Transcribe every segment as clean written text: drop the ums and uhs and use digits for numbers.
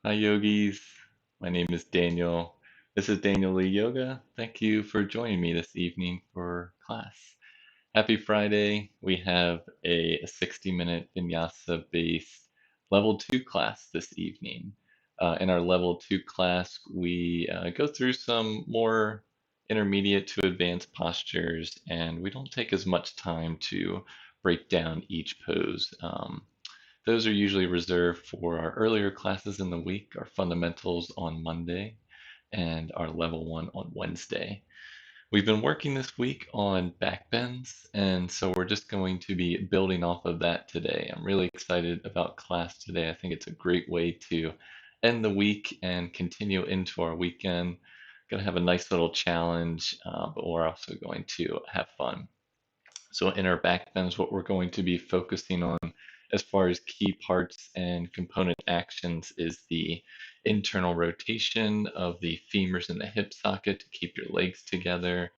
Hi, yogis. My name is Daniel. This is Daniel Lee Yoga. Thank you for joining me this evening for class. Happy Friday. We have a 60-minute Vinyasa based level 2 class this evening. In our level 2 class, we go through some more intermediate to advanced postures, and we don't take as much time to break down each pose. Those are usually reserved for our earlier classes in the week, our fundamentals on Monday, and our level 1 on Wednesday. We've been working this week on backbends, and so we're just going to be building off of that today. I'm really excited about class today. I think it's a great way to end the week and continue into our weekend. Going to have a nice little challenge, but we're also going to have fun. So in our backbends, what we're going to be focusing on as far as key parts and component actions is the internal rotation of the femurs and the hip socket to keep your legs together,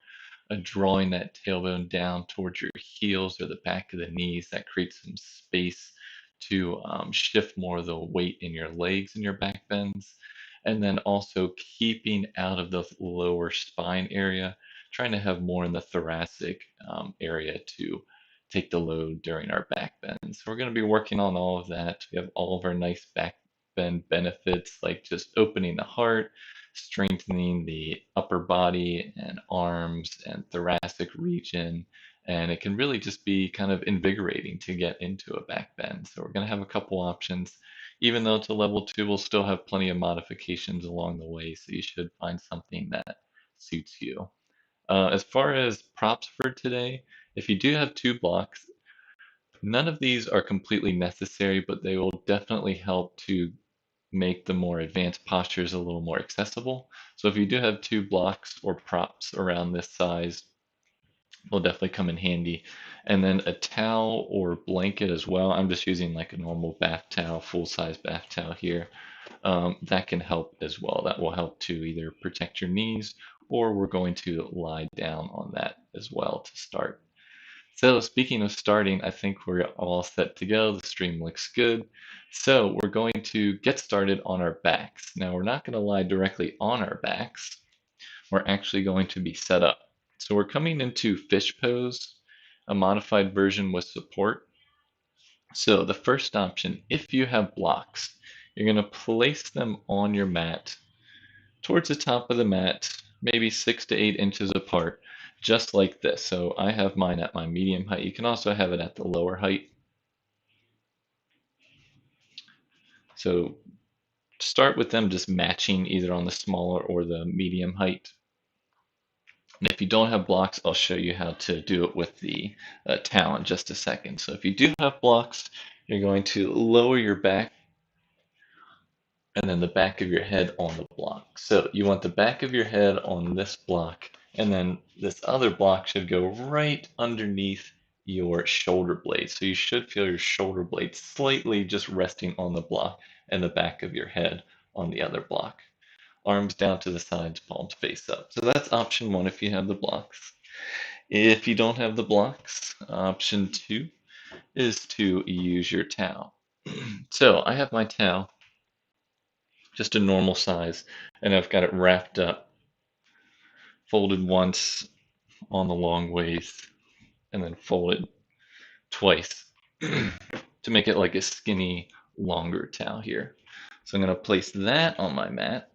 drawing that tailbone down towards your heels or the back of the knees. That creates some space to shift more of the weight in your legs and your back bends. And then also keeping out of the lower spine area, trying to have more in the thoracic area to take the load during our back bends. So we're going to be working on all of that. We have all of our nice back bend benefits like just opening the heart, strengthening the upper body and arms and thoracic region. And it can really just be kind of invigorating to get into a back bend. So we're going to have a couple options. Even though it's a level 2, we'll still have plenty of modifications along the way. So you should find something that suits you. As far as props for today, if you do have 2 blocks, none of these are completely necessary, but they will definitely help to make the more advanced postures a little more accessible. So if you do have 2 blocks or props around this size, will definitely come in handy. And then a towel or blanket as well. I'm just using like a normal bath towel, full-size bath towel here. That can help as well. That will help to either protect your knees, or we're going to lie down on that as well to start. So speaking of starting, I think we're all set to go. The stream looks good. So we're going to get started on our backs. Now we're not going to lie directly on our backs. We're actually going to be set up. So we're coming into fish pose, a modified version with support. So the first option, if you have blocks, you're going to place them on your mat towards the top of the mat, maybe 6 to 8 inches apart, just like this. So I have mine at my medium height. You can also have it at the lower height. So start with them just matching either on the smaller or the medium height. And if you don't have blocks, I'll show you how to do it with the towel in just a second. So if you do have blocks, you're going to lower your back and then the back of your head on the block. So you want the back of your head on this block, and then this other block should go right underneath your shoulder blade. So you should feel your shoulder blade slightly just resting on the block and the back of your head on the other block. Arms down to the sides, palms face up. So that's option 1 if you have the blocks. If you don't have the blocks, option 2 is to use your towel. So I have my towel, just a normal size, and I've got it wrapped up, folded once on the long waist, and then folded twice to make it like a skinny, longer towel here. So I'm going to place that on my mat.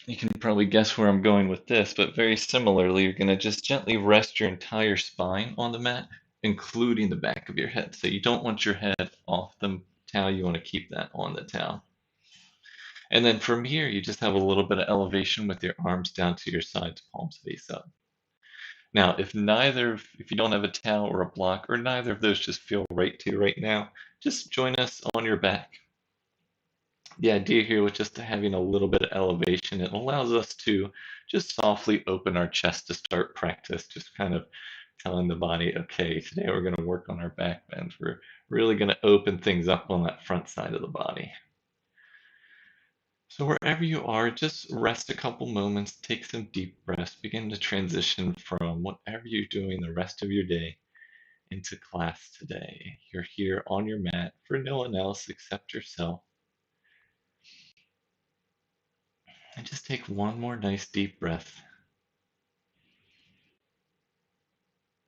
You can probably guess where I'm going with this, but very similarly, you're going to just gently rest your entire spine on the mat, including the back of your head. So you don't want your head off the towel, you want to keep that on the towel. And then from here, you just have a little bit of elevation with your arms down to your sides, palms face up. Now, if you don't have a towel or a block, or neither of those just feel right to you right now, just join us on your back. The idea here with just having a little bit of elevation, it allows us to just softly open our chest to start practice, just kind of telling the body, okay, today we're going to work on our back bends. We're really going to open things up on that front side of the body. So wherever you are, just rest a couple moments, take some deep breaths, begin to transition from whatever you're doing the rest of your day into class today. You're here on your mat for no one else except yourself. And just take one more nice deep breath.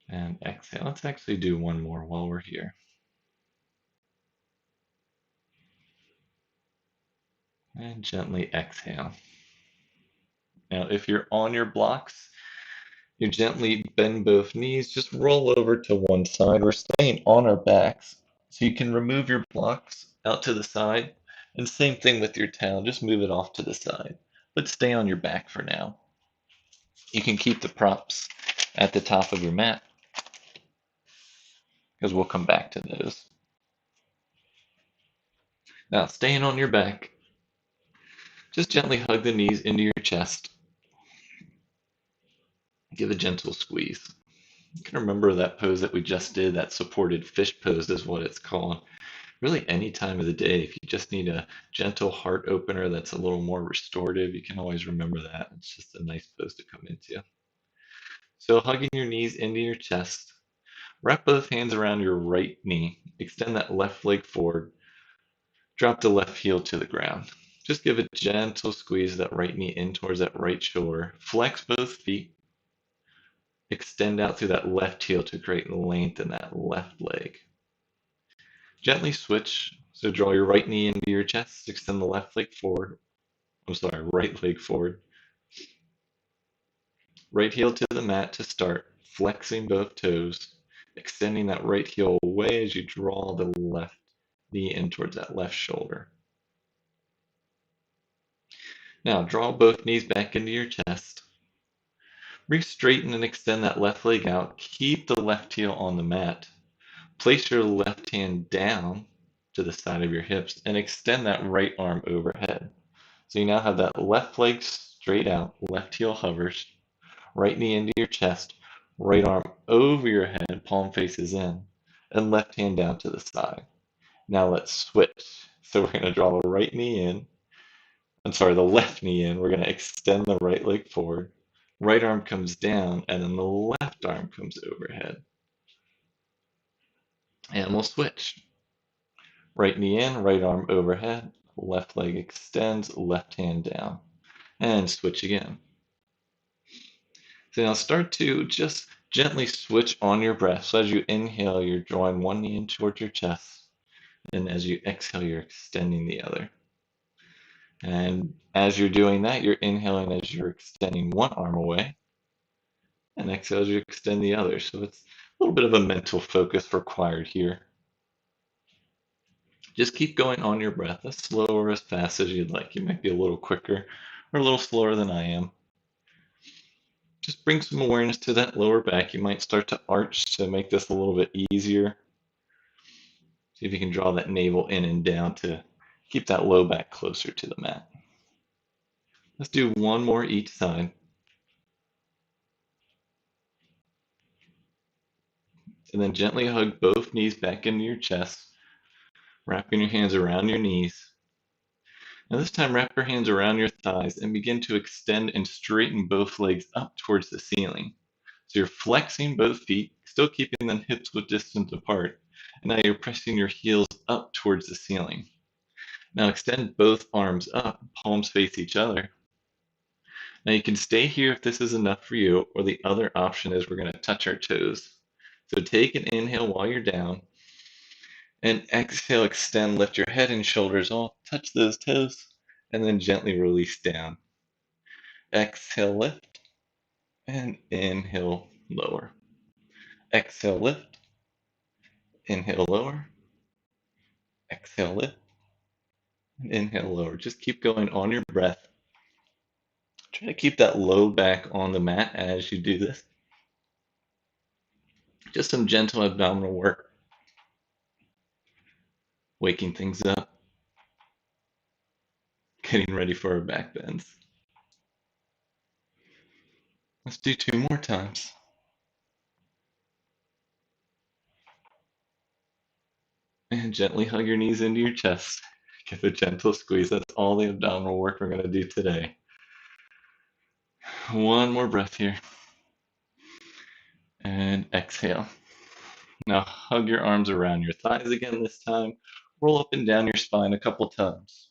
And exhale. Let's actually do one more while we're here. And gently exhale. Now, if you're on your blocks, you gently bend both knees, just roll over to one side. We're staying on our backs, so you can remove your blocks out to the side. And same thing with your towel, just move it off to the side. But stay on your back for now. You can keep the props at the top of your mat, because we'll come back to those. Now, staying on your back, just gently hug the knees into your chest. Give a gentle squeeze. You can remember that pose that we just did, that supported fish pose is what it's called. Really, any time of the day, if you just need a gentle heart opener that's a little more restorative, you can always remember that. It's just a nice pose to come into. So, hugging your knees into your chest, wrap both hands around your right knee, extend that left leg forward, drop the left heel to the ground. Just give a gentle squeeze of that right knee in towards that right shoulder. Flex both feet. Extend out through that left heel to create length in that left leg. Gently switch. So draw your right knee into your chest. Extend the left leg forward. Right leg forward. Right heel to the mat to start. Flexing both toes. Extending that right heel away as you draw the left knee in towards that left shoulder. Now draw both knees back into your chest. Re-straighten and extend that left leg out. Keep the left heel on the mat. Place your left hand down to the side of your hips and extend that right arm overhead. So you now have that left leg straight out, left heel hovers, right knee into your chest, right arm over your head, palm faces in, and left hand down to the side. Now let's switch. So we're going to draw the the left knee in. We're going to extend the right leg forward. Right arm comes down, and then the left arm comes overhead. And we'll switch. Right knee in, right arm overhead, left leg extends, left hand down. And switch again. So now start to just gently switch on your breath. So as you inhale, you're drawing one knee in towards your chest. And as you exhale, you're extending the other. And as you're doing that, you're inhaling as you're extending one arm away. And exhale as you extend the other. So it's a little bit of a mental focus required here. Just keep going on your breath, as slow or as fast as you'd like. You might be a little quicker or a little slower than I am. Just bring some awareness to that lower back. You might start to arch to make this a little bit easier. See if you can draw that navel in and down to keep that low back closer to the mat. Let's do one more each side. And then gently hug both knees back into your chest, wrapping your hands around your knees. Now this time wrap your hands around your thighs and begin to extend and straighten both legs up towards the ceiling. So you're flexing both feet, still keeping them hips width distance apart. And now you're pressing your heels up towards the ceiling. Now extend both arms up, palms face each other. Now you can stay here if this is enough for you, or the other option is we're going to touch our toes. So take an inhale while you're down, and exhale, extend, lift your head and shoulders off, touch those toes, and then gently release down. Exhale, lift, and inhale, lower. Exhale, lift, inhale, lower. Exhale, lift, and inhale, lower. Just keep going on your breath. Try to keep that low back on the mat as you do this. Just some gentle abdominal work, waking things up, getting ready for our back bends. Let's do 2 more times. And gently hug your knees into your chest. Give a gentle squeeze. That's all the abdominal work we're going to do today. One more breath here. And exhale. Now hug your arms around your thighs again this time. Roll up and down your spine a couple times.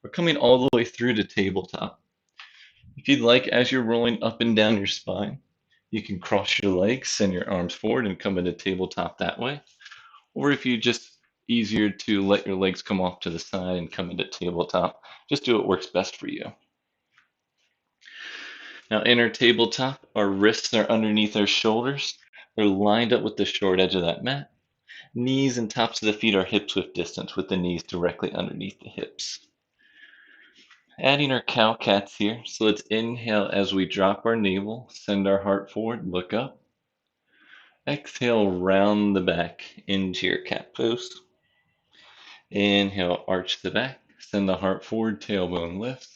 We're coming all the way through to tabletop. If you'd like, as you're rolling up and down your spine, you can cross your legs, send your arms forward, and come into tabletop that way. Or if you just easier to let your legs come off to the side and come into tabletop, just do what works best for you. Now in our tabletop, our wrists are underneath our shoulders. They're lined up with the short edge of that mat. Knees and tops of the feet are hips width distance with the knees directly underneath the hips. Adding our cow cats here. So let's inhale as we drop our navel, send our heart forward, look up. Exhale, round the back into your cat pose. Inhale, arch the back, send the heart forward, tailbone lifts.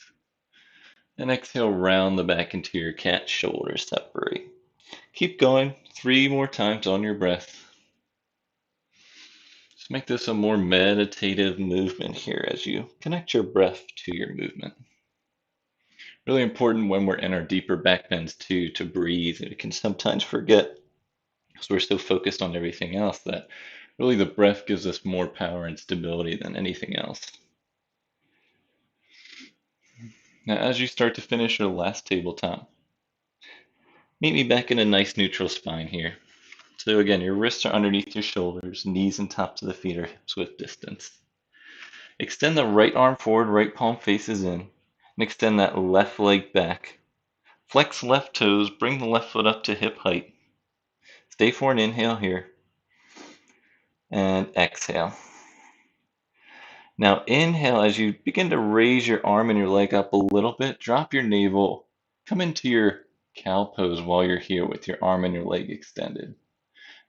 And exhale, round the back into your cat, shoulders separate. Keep going, 3 more times on your breath. Just make this a more meditative movement here as you connect your breath to your movement. Really important when we're in our deeper back bends too, to breathe. We can sometimes forget because we're so focused on everything else that really the breath gives us more power and stability than anything else. Now, as you start to finish your last tabletop, meet me back in a nice neutral spine here. So again, your wrists are underneath your shoulders, knees and tops of the feet are hips width distance. Extend the right arm forward, right palm faces in, and extend that left leg back. Flex left toes, bring the left foot up to hip height. Stay for an inhale here, and exhale. Now inhale as you begin to raise your arm and your leg up a little bit, drop your navel, come into your cow pose while you're here with your arm and your leg extended.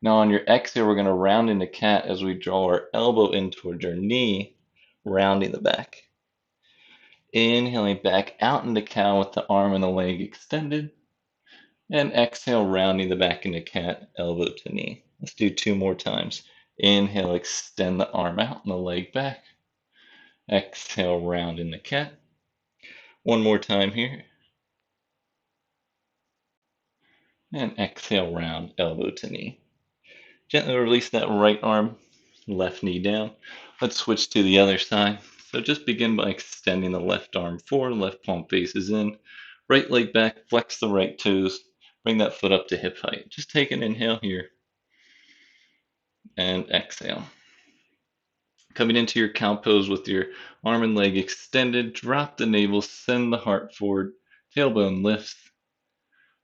Now on your exhale, we're going to round into cat as we draw our elbow in towards our knee, rounding the back. Inhaling back out into cow with the arm and the leg extended. And exhale, rounding the back into cat, elbow to knee. Let's do 2 more times. Inhale, extend the arm out and the leg back. Exhale, round into cat. 1 more time here. And exhale, round, elbow to knee. Gently release that right arm, left knee down. Let's switch to the other side. So just begin by extending the left arm forward, left palm faces in, right leg back, flex the right toes, bring that foot up to hip height. Just take an inhale here and exhale. Coming into your cow pose with your arm and leg extended, drop the navel, send the heart forward, tailbone lifts.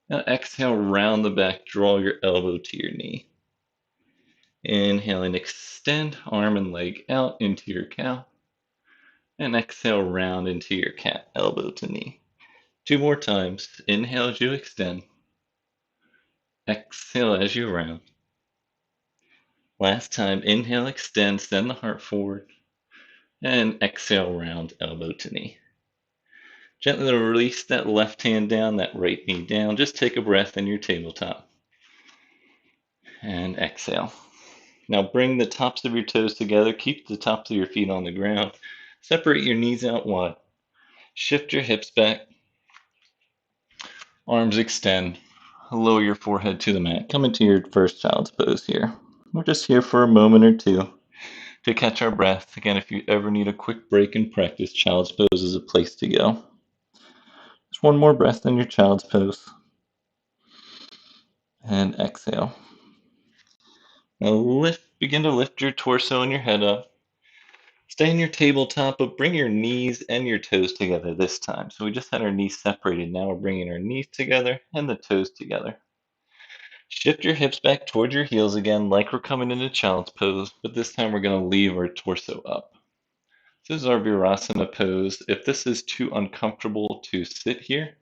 Now exhale, round the back, draw your elbow to your knee. Inhale and extend, arm and leg out into your cow. And exhale, round into your cat, elbow to knee. 2 more times. Inhale as you extend. Exhale as you round. Last time, inhale, extend, send the heart forward. And exhale, round, elbow to knee. Gently release that left hand down, that right knee down. Just take a breath in your tabletop. And exhale. Now bring the tops of your toes together. Keep the tops of your feet on the ground. Separate your knees out wide. Shift your hips back. Arms extend. Lower your forehead to the mat. Come into your first child's pose here. We're just here for a moment or two to catch our breath. Again, if you ever need a quick break in practice, child's pose is a place to go. Just 1 more breath in your child's pose. And exhale. Now begin to lift your torso and your head up. Stay in your tabletop, but bring your knees and your toes together this time. So we just had our knees separated. Now we're bringing our knees together and the toes together. Shift your hips back towards your heels again, like we're coming into child's pose, but this time we're going to leave our torso up. This is our Virasana pose. If this is too uncomfortable to sit here,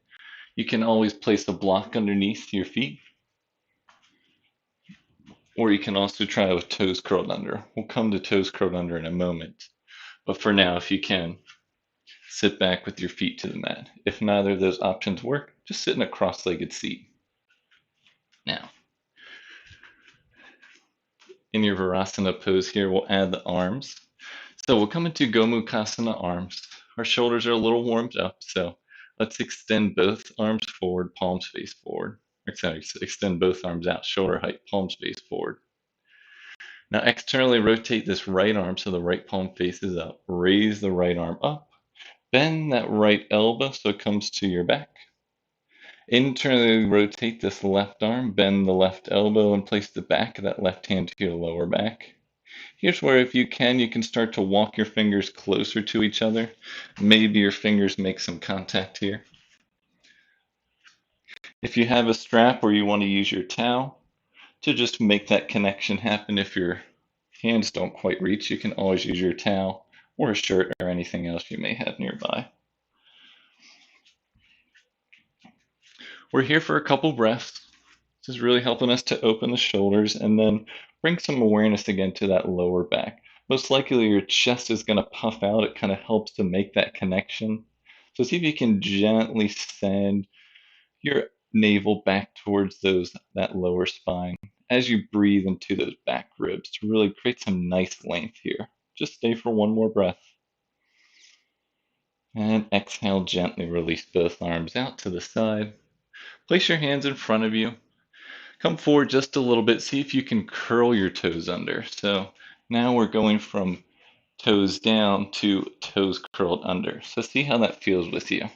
you can always place a block underneath your feet, or you can also try with toes curled under. We'll come to toes curled under in a moment. But for now, if you can, sit back with your feet to the mat. If neither of those options work, just sit in a cross-legged seat. Now, in your Virasana pose here, we'll add the arms. So we'll come into Gomukhasana arms. Our shoulders are a little warmed up, so let's extend both arms forward, palms face forward. Extend both arms out, shoulder height, palms face forward. Now externally rotate this right arm so the right palm faces up. Raise the right arm up. Bend that right elbow so it comes to your back. Internally rotate this left arm, bend the left elbow, and place the back of that left hand to your lower back. Here's where, if you can start to walk your fingers closer to each other. Maybe your fingers make some contact here. If you have a strap or you want to use your towel to just make that connection happen, if your hands don't quite reach, you can always use your towel or a shirt or anything else you may have nearby. We're here for a couple breaths. This is really helping us to open the shoulders and then bring some awareness again to that lower back. Most likely your chest is going to puff out. It kind of helps to make that connection. So see if you can gently send your navel back towards that lower spine as you breathe into those back ribs to really create some nice length here. Just stay for one more breath. And exhale, gently release both arms out to the side. Place your hands in front of you. Come forward just a little bit. See if you can curl your toes under. So now we're going from toes down to toes curled under. So see how that feels with you.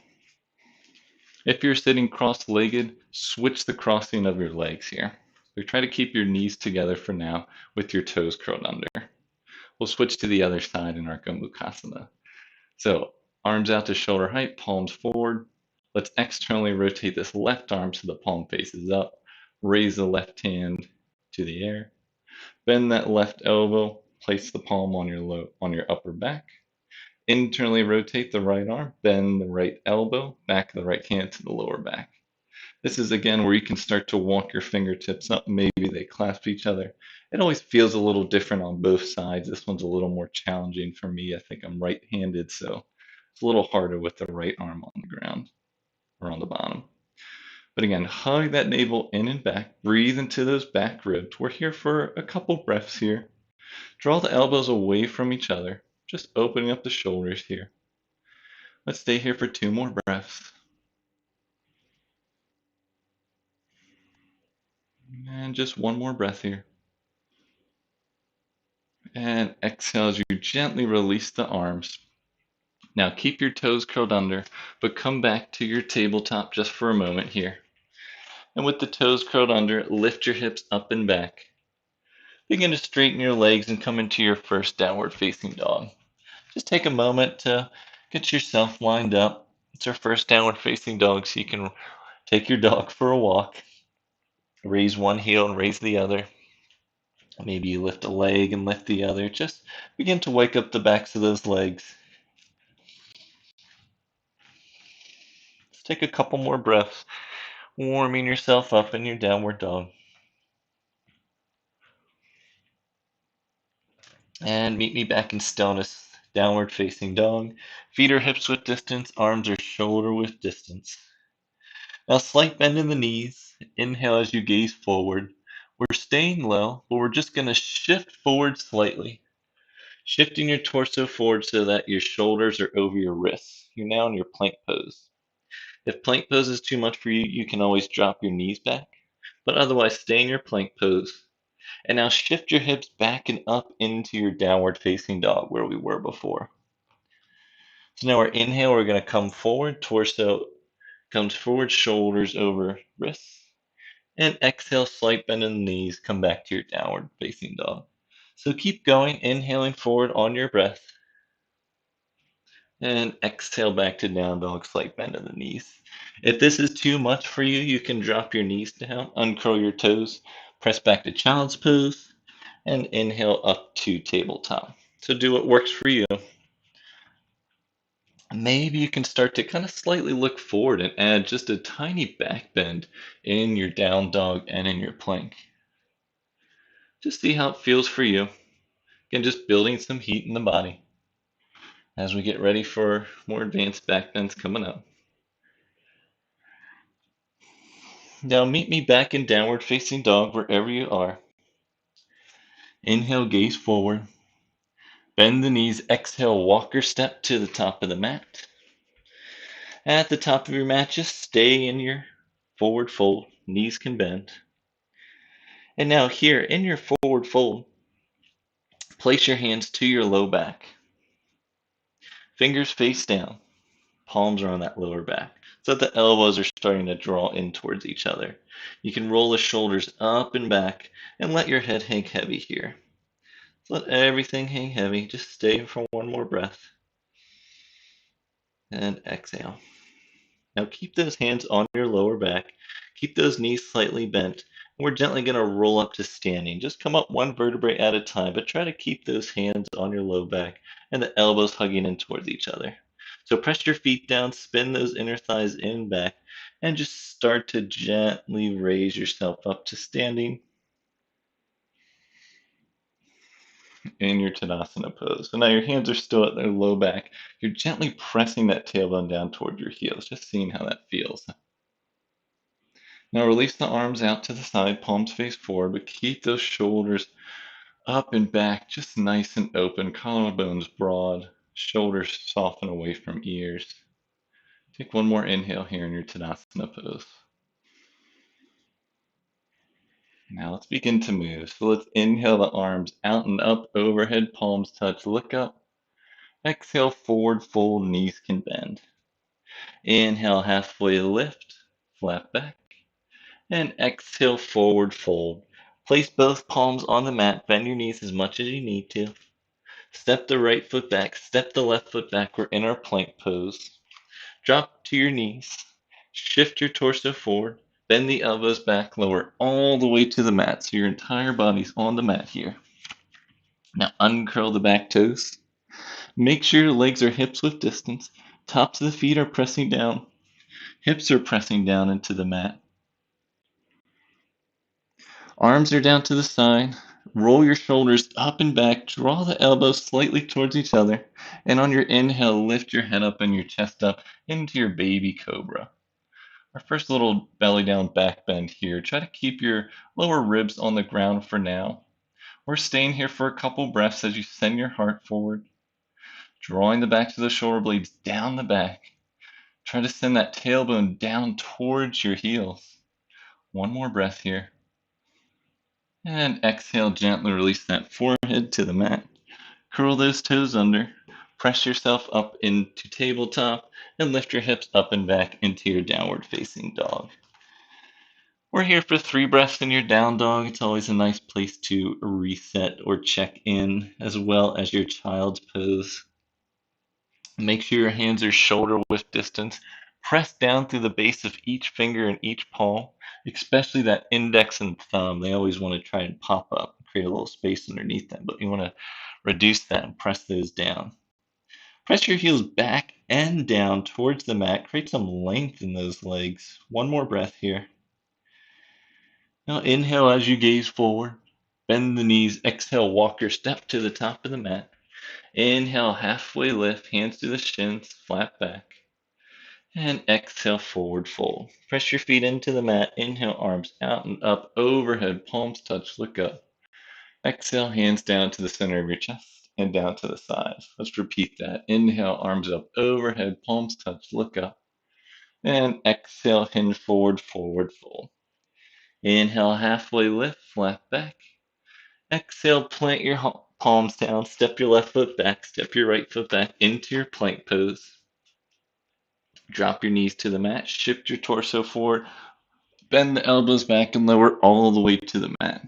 If you're sitting cross-legged, switch the crossing of your legs here. So try to keep your knees together for now with your toes curled under. We'll switch to the other side in our Gomukhasana. So arms out to shoulder height, palms forward. Let's externally rotate this left arm so the palm faces up. Raise the left hand to the air. Bend that left elbow. Place the palm on your upper back. Internally rotate the right arm. Bend the right elbow. Back of the right hand to the lower back. This is again where you can start to walk your fingertips up. Maybe they clasp each other. It always feels a little different on both sides. This one's a little more challenging for me. I think I'm right-handed, so it's a little harder with the right arm on the ground or on the bottom. But again, hug that navel in and back. Breathe into those back ribs. We're here for a couple breaths here. Draw the elbows away from each other, just opening up the shoulders here. Let's stay here for 2 more breaths. And just 1 more breath here. And exhale as you gently release the arms. Now keep your toes curled under, but come back to your tabletop just for a moment here. And with the toes curled under, lift your hips up and back. Begin to straighten your legs and come into your first downward facing dog. Just take a moment to get yourself lined up. It's our first downward facing dog, so you can take your dog for a walk. Raise one heel and raise the other. Maybe you lift a leg and lift the other. Just begin to wake up the backs of those legs. Let's take a couple more breaths, warming yourself up in your downward dog. And meet me back in stillness, downward facing dog. Feet are hips width distance, arms are shoulder width distance. Now slight bend in the knees. Inhale as you gaze forward. We're staying low, but we're just going to shift forward slightly. Shifting your torso forward so that your shoulders are over your wrists. You're now in your plank pose. If plank pose is too much for you, you can always drop your knees back, but otherwise stay in your plank pose. And now shift your hips back and up into your downward facing dog where we were before. So now our inhale, we're going to come forward, torso comes forward, shoulders over wrists. And exhale, slight bend in the knees, come back to your downward facing dog. So keep going, inhaling forward on your breath. And exhale back to down dog, slight bend in the knees. If this is too much for you, you can drop your knees down, uncurl your toes, press back to child's pose, and inhale up to tabletop. So do what works for you. Maybe you can start to kind of slightly look forward and add just a tiny back bend in your down dog and in your plank. Just see how it feels for you. Again, just building some heat in the body as we get ready for more advanced back bends coming up. Now meet me back in downward facing dog wherever you are. Inhale, gaze forward. Bend the knees. Exhale, walker step to the top of the mat. At the top of your mat, just stay in your forward fold. Knees can bend. And now here in your forward fold, place your hands to your low back. Fingers face down. Palms are on that lower back. so that the elbows are starting to draw in towards each other. You can roll the shoulders up and back and let your head hang heavy here. Let everything hang heavy. Just stay for one more breath. And exhale. Now keep those hands on your lower back. Keep those knees slightly bent. And we're gently going to roll up to standing. Just come up one vertebrae at a time, but try to keep those hands on your low back and the elbows hugging in towards each other. So press your feet down, spin those inner thighs in and back, and just start to gently raise yourself up to standing in your Tadasana pose. So now your hands are still at their low back. You're gently pressing that tailbone down toward your heels, just seeing how that feels. Now release the arms out to the side, palms face forward, but keep those shoulders up and back, just nice and open, collarbones broad, shoulders soften away from ears. Take one more inhale here in your Tadasana pose. Now let's begin to move. So let's inhale the arms out and up, overhead, palms touch, look up. Exhale, forward fold, knees can bend. Inhale, halfway lift, flat back. And exhale, forward fold. Place both palms on the mat, bend your knees as much as you need to. Step the right foot back, step the left foot back. We're in our plank pose. Drop to your knees, shift your torso forward, bend the elbows back, lower all the way to the mat so your entire body's on the mat here. Now uncurl the back toes. Make sure your legs are hips width distance. Tops of the feet are pressing down. Hips are pressing down into the mat. Arms are down to the side. Roll your shoulders up and back. Draw the elbows slightly towards each other. And on your inhale, lift your head up and your chest up into your baby cobra. Our first little belly down back bend here. Try to keep your lower ribs on the ground for now. We're staying here for a couple breaths as you send your heart forward. Drawing the backs of the shoulder blades down the back. Try to send that tailbone down towards your heels. One more breath here. And exhale, gently release that forehead to the mat. Curl those toes under. Press yourself up into tabletop and lift your hips up and back into your downward facing dog. We're here for 3 breaths in your down dog. It's always a nice place to reset or check in, as well as your child's pose. Make sure your hands are shoulder width distance. Press down through the base of each finger and each palm, especially that index and thumb. They always want to try and pop up, create a little space underneath them, but you want to reduce that and press those down. Press your heels back and down towards the mat. Create some length in those legs. One more breath here. Now inhale as you gaze forward. Bend the knees. Exhale, walk your step to the top of the mat. Inhale, halfway lift, hands to the shins, flat back. And exhale, forward fold. Press your feet into the mat. Inhale, arms out and up, overhead, palms touch, look up. Exhale, hands down to the center of your chest and down to the sides. Let's repeat that. Inhale, arms up, overhead, palms touch, look up. And exhale, hinge forward, forward fold. Inhale, halfway lift, flat back. Exhale, plant your palms down, step your left foot back, step your right foot back into your plank pose. Drop your knees to the mat, shift your torso forward, bend the elbows back and lower all the way to the mat.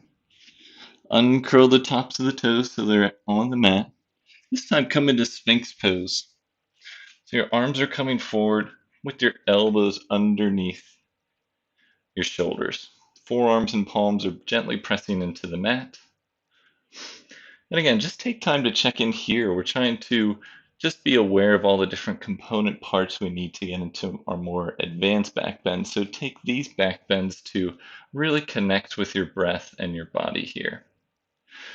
Uncurl the tops of the toes so they're on the mat. This time come into Sphinx Pose. So your arms are coming forward with your elbows underneath your shoulders. Forearms and palms are gently pressing into the mat. And again, just take time to check in here. We're trying to just be aware of all the different component parts we need to get into our more advanced back bends. So take these back bends to really connect with your breath and your body here.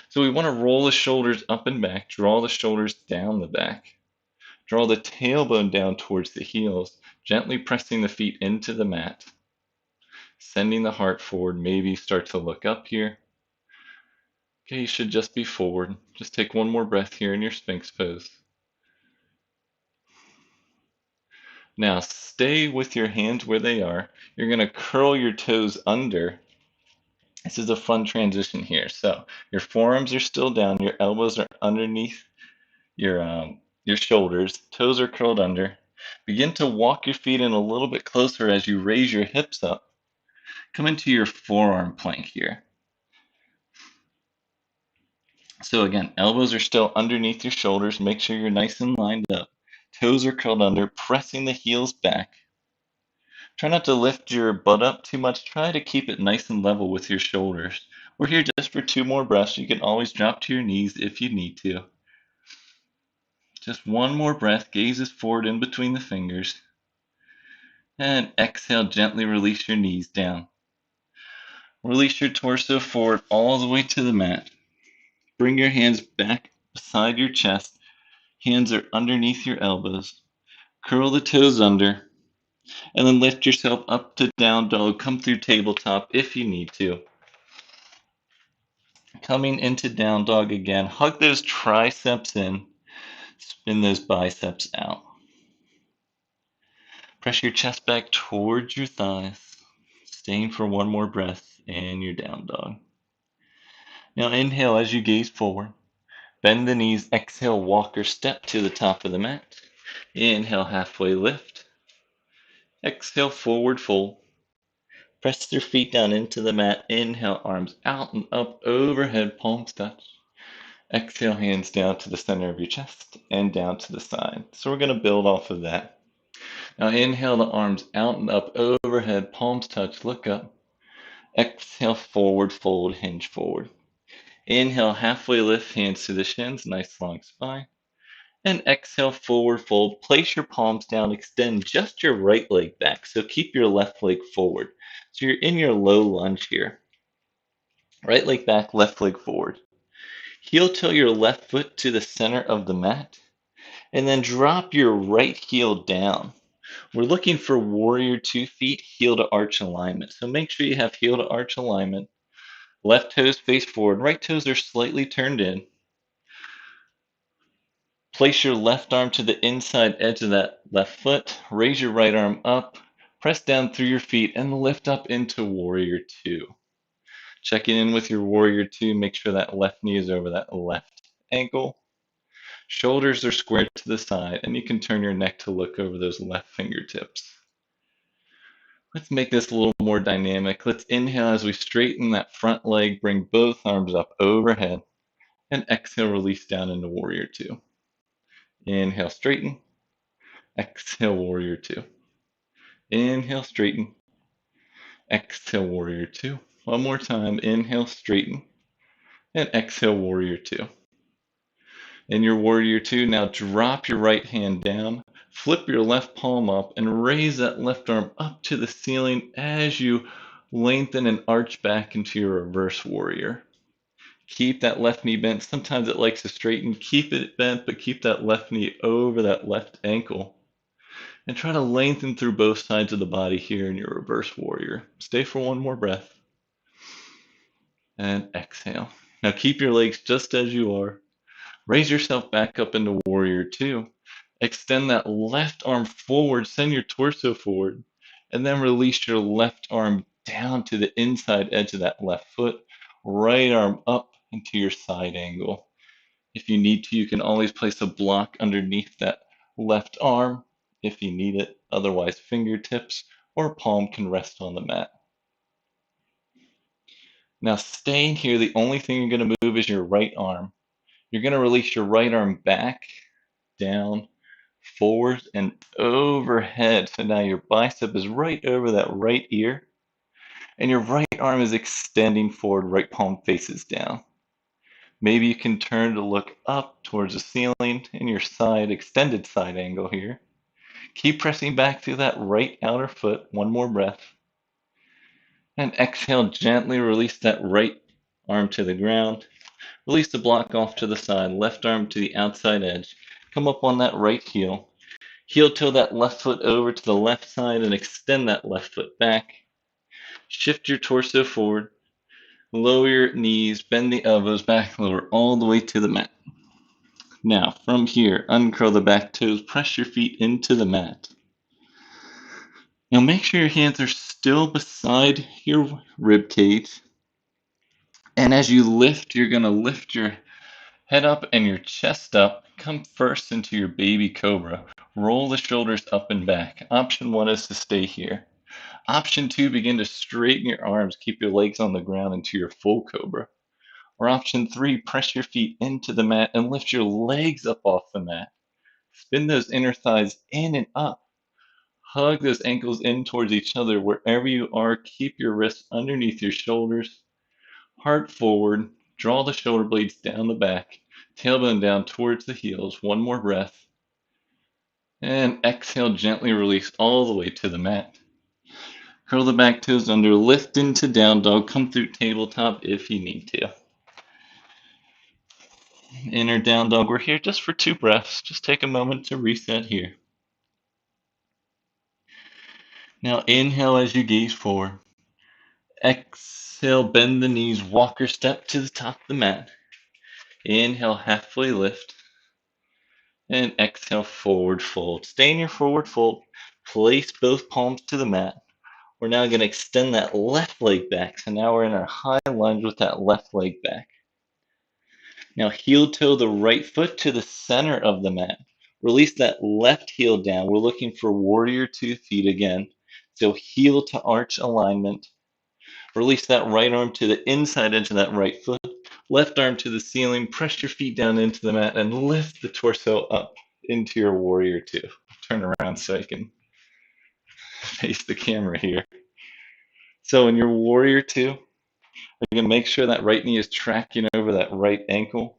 So we want to roll the shoulders up and back, draw the shoulders down the back, draw the tailbone down towards the heels, gently pressing the feet into the mat, sending the heart forward. Maybe start to look up here. Okay, you should just be forward. Just take one more breath here in your Sphinx pose. Now stay with your hands where they are. You're going to curl your toes under. This is a fun transition here. So your forearms are still down. Your elbows are underneath your shoulders. Toes are curled under. Begin to walk your feet in a little bit closer as you raise your hips up. Come into your forearm plank here. So again, elbows are still underneath your shoulders. Make sure you're nice and lined up. Toes are curled under, pressing the heels back. Try not to lift your butt up too much. Try to keep it nice and level with your shoulders. We're here just for 2 more breaths. You can always drop to your knees if you need to. Just 1 more breath. Gazes forward in between the fingers. And exhale, gently release your knees down. Release your torso forward all the way to the mat. Bring your hands back beside your chest. Hands are underneath your elbows. Curl the toes under. And then lift yourself up to down dog. Come through tabletop if you need to. Coming into down dog again. Hug those triceps in. Spin those biceps out. Press your chest back towards your thighs. Staying for 1 more breath and your down dog. Now inhale as you gaze forward. Bend the knees. Exhale, walk or step to the top of the mat. Inhale, halfway lift. Exhale, forward fold. Press your feet down into the mat. Inhale, arms out and up overhead, palms touch. Exhale, hands down to the center of your chest and down to the side. So we're going to build off of that. Now inhale the arms out and up overhead, palms touch, look up. Exhale, forward fold, hinge forward. Inhale, halfway lift, hands to the shins, nice long spine. And exhale, forward fold. Place your palms down, extend just your right leg back. So keep your left leg forward. So you're in your low lunge here. Right leg back, left leg forward. Heel toe your left foot to the center of the mat. And then drop your right heel down. We're looking for warrior 2 feet, heel to arch alignment. So make sure you have heel to arch alignment. Left toes face forward. Right toes are slightly turned in. Place your left arm to the inside edge of that left foot. Raise your right arm up. Press down through your feet and lift up into warrior 2. Checking in with your warrior 2. Make sure that left knee is over that left ankle. Shoulders are squared to the side, and you can turn your neck to look over those left fingertips. Let's make this a little more dynamic. Let's inhale as we straighten that front leg, bring both arms up overhead, and exhale, release down into warrior 2. Inhale, straighten. Exhale, warrior 2. Inhale, straighten. Exhale, warrior 2. One more time. Inhale, straighten. And exhale, warrior 2. In your warrior 2, now drop your right hand down. Flip your left palm up and raise that left arm up to the ceiling as you lengthen and arch back into your reverse warrior. Keep that left knee bent. Sometimes it likes to straighten. Keep it bent, but keep that left knee over that left ankle. And try to lengthen through both sides of the body here in your reverse warrior. Stay for 1 more breath. And exhale. Now keep your legs just as you are. Raise yourself back up into warrior 2. Extend that left arm forward. Send your torso forward. And then release your left arm down to the inside edge of that left foot. Right arm up into your side angle. If you need to, you can always place a block underneath that left arm if you need it. Otherwise, fingertips or palm can rest on the mat. Now, staying here, the only thing you're going to move is your right arm. You're going to release your right arm back, down, forward, and overhead. So now your bicep is right over that right ear, and your right arm is extending forward, right palm faces down. Maybe you can turn to look up towards the ceiling in your side, extended side angle here. Keep pressing back through that right outer foot. 1 more breath. And exhale, gently release that right arm to the ground. Release the block off to the side, left arm to the outside edge. Come up on that right heel. Heel toe that left foot over to the left side and extend that left foot back. Shift your torso forward. Lower your knees, bend the elbows back, lower all the way to the mat. Now, from here, uncurl the back toes, press your feet into the mat. Now make sure your hands are still beside your rib cage. And as you lift, you're going to lift your head up and your chest up. Come first into your baby cobra. Roll the shoulders up and back. Option 1 is to stay here. Option 2, begin to straighten your arms. Keep your legs on the ground into your full cobra. Or option 3, press your feet into the mat and lift your legs up off the mat. Spin those inner thighs in and up. Hug those ankles in towards each other. Wherever you are, keep your wrists underneath your shoulders. Heart forward. Draw the shoulder blades down the back. Tailbone down towards the heels. One more breath. And exhale, gently release all the way to the mat. Curl the back toes under, lift into down dog. Come through tabletop if you need to. Inner down dog. We're here just for 2 breaths. Just take a moment to reset here. Now inhale as you gaze forward. Exhale, bend the knees, walk your step to the top of the mat. Inhale, halfway lift. And exhale, forward fold. Stay in your forward fold. Place both palms to the mat. We're now going to extend that left leg back. So now we're in our high lunge with that left leg back. Now heel toe the right foot to the center of the mat. Release that left heel down. We're looking for warrior 2 feet again. So heel to arch alignment. Release that right arm to the inside edge of that right foot. Left arm to the ceiling. Press your feet down into the mat and lift the torso up into your warrior 2. Turn around so I can face the camera here. So in your warrior 2, you can make sure that right knee is tracking over that right ankle.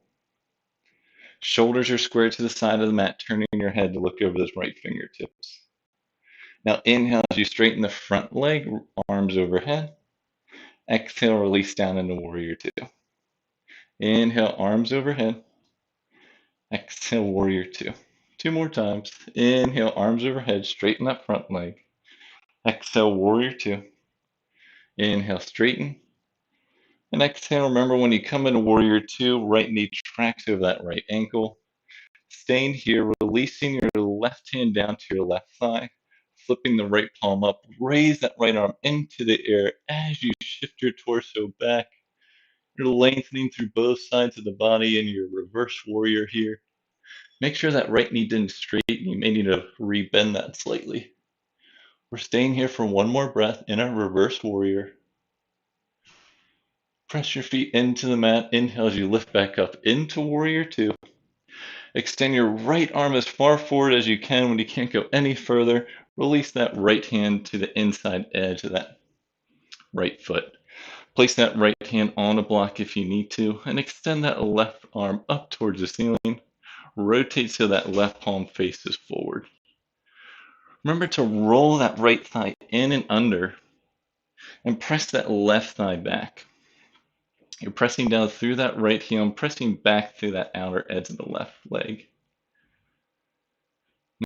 Shoulders are squared to the side of the mat, turning your head to look over those right fingertips. Now inhale as you straighten the front leg, arms overhead. Exhale, release down into warrior 2. Inhale, arms overhead. Exhale, warrior 2. 2 more times. Inhale, arms overhead, straighten that front leg. Exhale, warrior 2. Inhale, straighten. And exhale, remember when you come into warrior 2, right knee tracks over that right ankle. Staying here, releasing your left hand down to your left thigh, flipping the right palm up, raise that right arm into the air as you shift your torso back. You're lengthening through both sides of the body in your reverse warrior here. Make sure that right knee didn't straighten. You may need to rebend that slightly. We're staying here for 1 more breath in our reverse warrior. Press your feet into the mat. Inhale as you lift back up into warrior 2. Extend your right arm as far forward as you can. When you can't go any further, release that right hand to the inside edge of that right foot. Place that right hand on a block if you need to, and extend that left arm up towards the ceiling. Rotate so that left palm faces forward. Remember to roll that right thigh in and under, and press that left thigh back. You're pressing down through that right heel and pressing back through that outer edge of the left leg.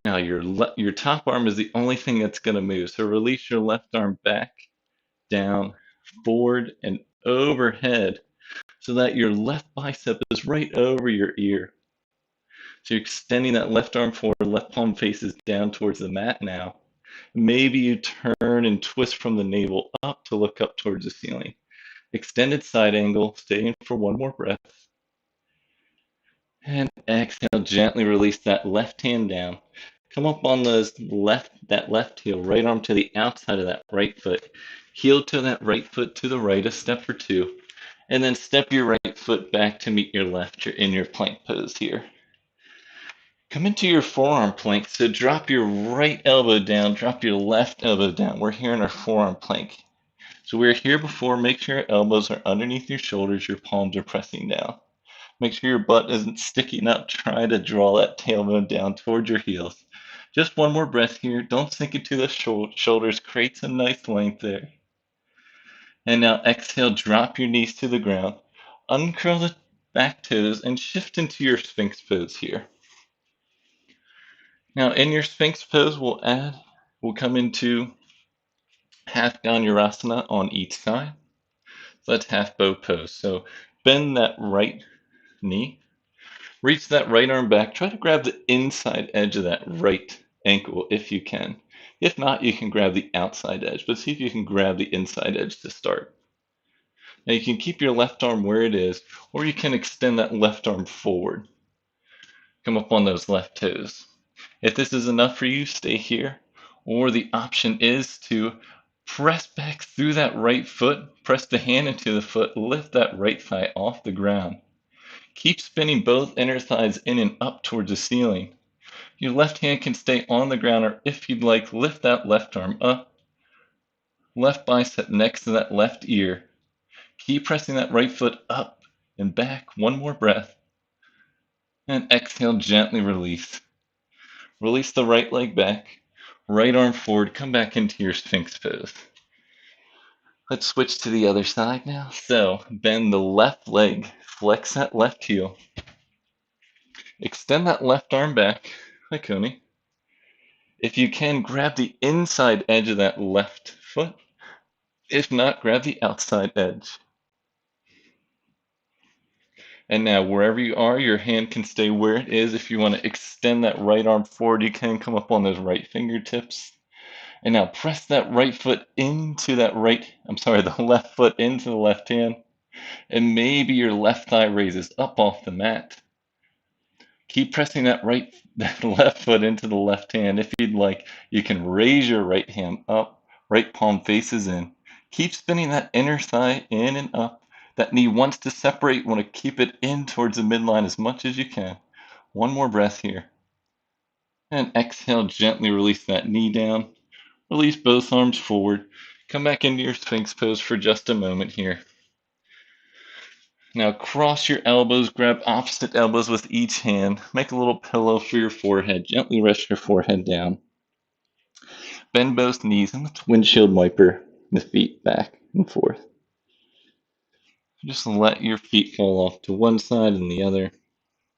Now your top arm is the only thing that's going to move. So release your left arm back, down, forward, and overhead so that your left bicep is right over your ear. So you're extending that left arm forward, left palm faces down towards the mat now. Maybe you turn and twist from the navel up to look up towards the ceiling. Extended side angle, staying for 1 more breath. And exhale, gently release that left hand down. Come up on that left heel, right arm to the outside of that right foot. Heel to that right foot to the right, a step or 2. And then step your right foot back to meet your left. You're in your plank pose here. Come into your forearm plank. So drop your right elbow down, drop your left elbow down. We're here in our forearm plank. So we were here before. Make sure your elbows are underneath your shoulders, your palms are pressing down. Make sure your butt isn't sticking up. Try to draw that tailbone down towards your heels. Just 1 more breath here. Don't sink into the shoulders. Create some nice length there. And now exhale, drop your knees to the ground. Uncurl the back toes and shift into your Sphinx Pose here. Now in your Sphinx Pose, we'll come into half Dhanurasana on each side. So that's half bow pose. So bend that right knee. Reach that right arm back. Try to grab the inside edge of that right ankle if you can. If not, you can grab the outside edge, but see if you can grab the inside edge to start. Now you can keep your left arm where it is, or you can extend that left arm forward. Come up on those left toes. If this is enough for you, stay here. Or the option is to press back through that right foot, press the hand into the foot, lift that right thigh off the ground. Keep spinning both inner thighs in and up towards the ceiling. Your left hand can stay on the ground, or if you'd like, lift that left arm up, left bicep next to that left ear. Keep pressing that right foot up and back. One more breath. And exhale, gently release. Release the right leg back, right arm forward, come back into your Sphinx pose. Let's switch to the other side now. So bend the left leg, flex that left heel, extend that left arm back, like Coney. If you can, grab the inside edge of that left foot. If not, grab the outside edge. And now, wherever you are, your hand can stay where it is. If you want to extend that right arm forward, you can come up on those right fingertips. And now press that right foot into that the left foot into the left hand. And maybe your left thigh raises up off the mat. Keep pressing that left foot into the left hand. If you'd like, you can raise your right hand up, right palm faces in. Keep spinning that inner thigh in and up. That knee wants to separate, want to keep it in towards the midline as much as you can. One more breath here. And exhale, gently release that knee down. Release both arms forward. Come back into your Sphinx pose for just a moment here. Now cross your elbows, grab opposite elbows with each hand. Make a little pillow for your forehead. Gently rest your forehead down. Bend both knees and let's windshield wiper the feet back and forth. Just let your feet fall off to one side and the other.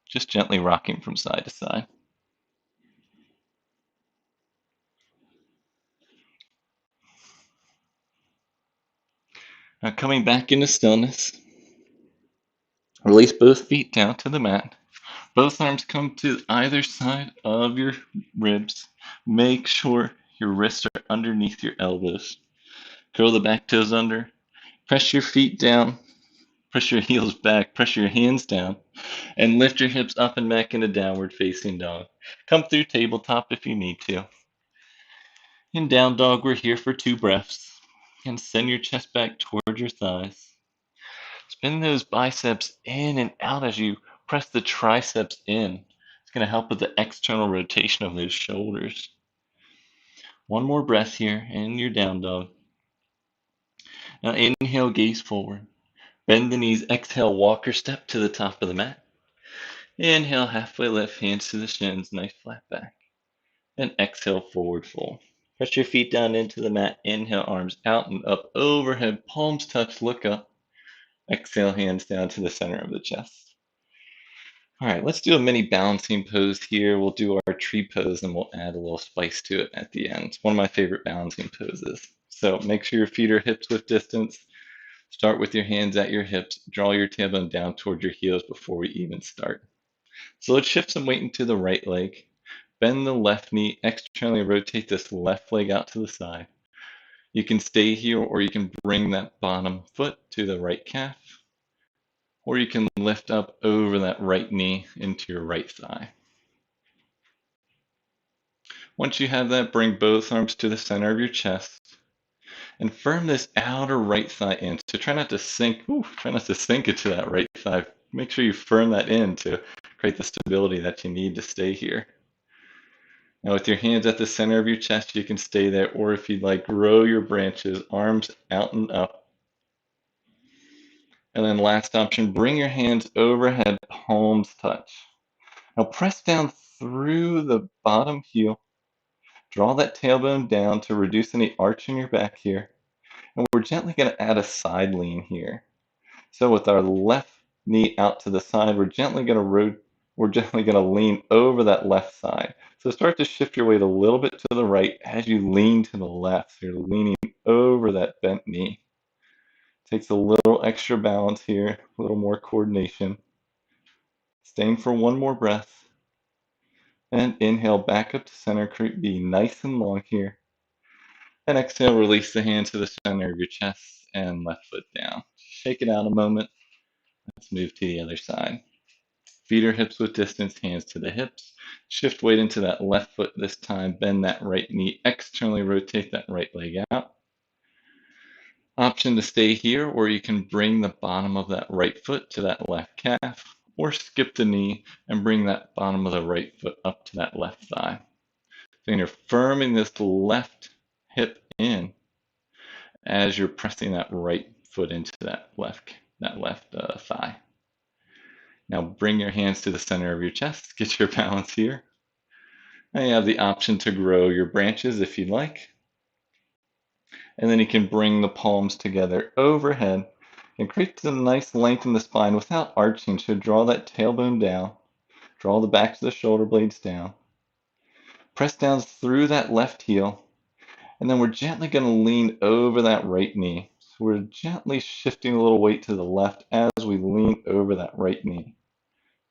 Just gently rocking from side to side. Now coming back into stillness. Release both feet down to the mat. Both arms come to either side of your ribs. Make sure your wrists are underneath your elbows. Curl the back toes under. Press your feet down. Press your heels back. Press your hands down. And lift your hips up and back into downward facing dog. Come through tabletop if you need to. In down dog, we're here for 2 breaths. And send your chest back toward your thighs. Spin those biceps in and out as you press the triceps in. It's going to help with the external rotation of those shoulders. One more breath here in your down dog. Now inhale, gaze forward. Bend the knees, exhale, walk or step to the top of the mat. Inhale, halfway lift, hands to the shins, nice flat back. And exhale, forward fold. Press your feet down into the mat. Inhale, arms out and up overhead, palms touch, look up. Exhale, hands down to the center of the chest. All right, let's do a mini balancing pose here. We'll do our tree pose and we'll add a little spice to it at the end. It's one of my favorite balancing poses. So make sure your feet are hips width distance. Start with your hands at your hips. Draw your tailbone down toward your heels before we even start. So let's shift some weight into the right leg. Bend the left knee, externally rotate this left leg out to the side. You can stay here or you can bring that bottom foot to the right calf. Or you can lift up over that right knee into your right thigh. Once you have that, bring both arms to the center of your chest and firm this outer right thigh in. So try not to sink into that right thigh. Make sure you firm that in to create the stability that you need to stay here. Now with your hands at the center of your chest, you can stay there, or if you'd like, grow your branches, arms out and up. And then last option, bring your hands overhead, palms touch. Now press down through the bottom heel. Draw that tailbone down to reduce any arch in your back here. And we're gently going to add a side lean here. So with our left knee out to the side, we're gently going to lean over that left side. So start to shift your weight a little bit to the right as you lean to the left. So you're leaning over that bent knee. Takes a little extra balance here, a little more coordination. Staying for one more breath. And inhale back up to center. Be nice and long here. And exhale, release the hand to the center of your chest and left foot down. Shake it out a moment. Let's move to the other side. Feet or hips with distance, hands to the hips. Shift weight into that left foot this time. Bend that right knee. Externally rotate that right leg out. Option to stay here, or you can bring the bottom of that right foot to that left calf, or skip the knee and bring that bottom of the right foot up to that left thigh. So you're firming this left hip in as you're pressing that right foot into that left thigh. Now bring your hands to the center of your chest, get your balance here. And you have the option to grow your branches if you'd like. And then you can bring the palms together overhead and create a nice length in the spine without arching. So draw that tailbone down, draw the backs of the shoulder blades down. Press down through that left heel, and then we're gently going to lean over that right knee. So we're gently shifting a little weight to the left as we lean over that right knee.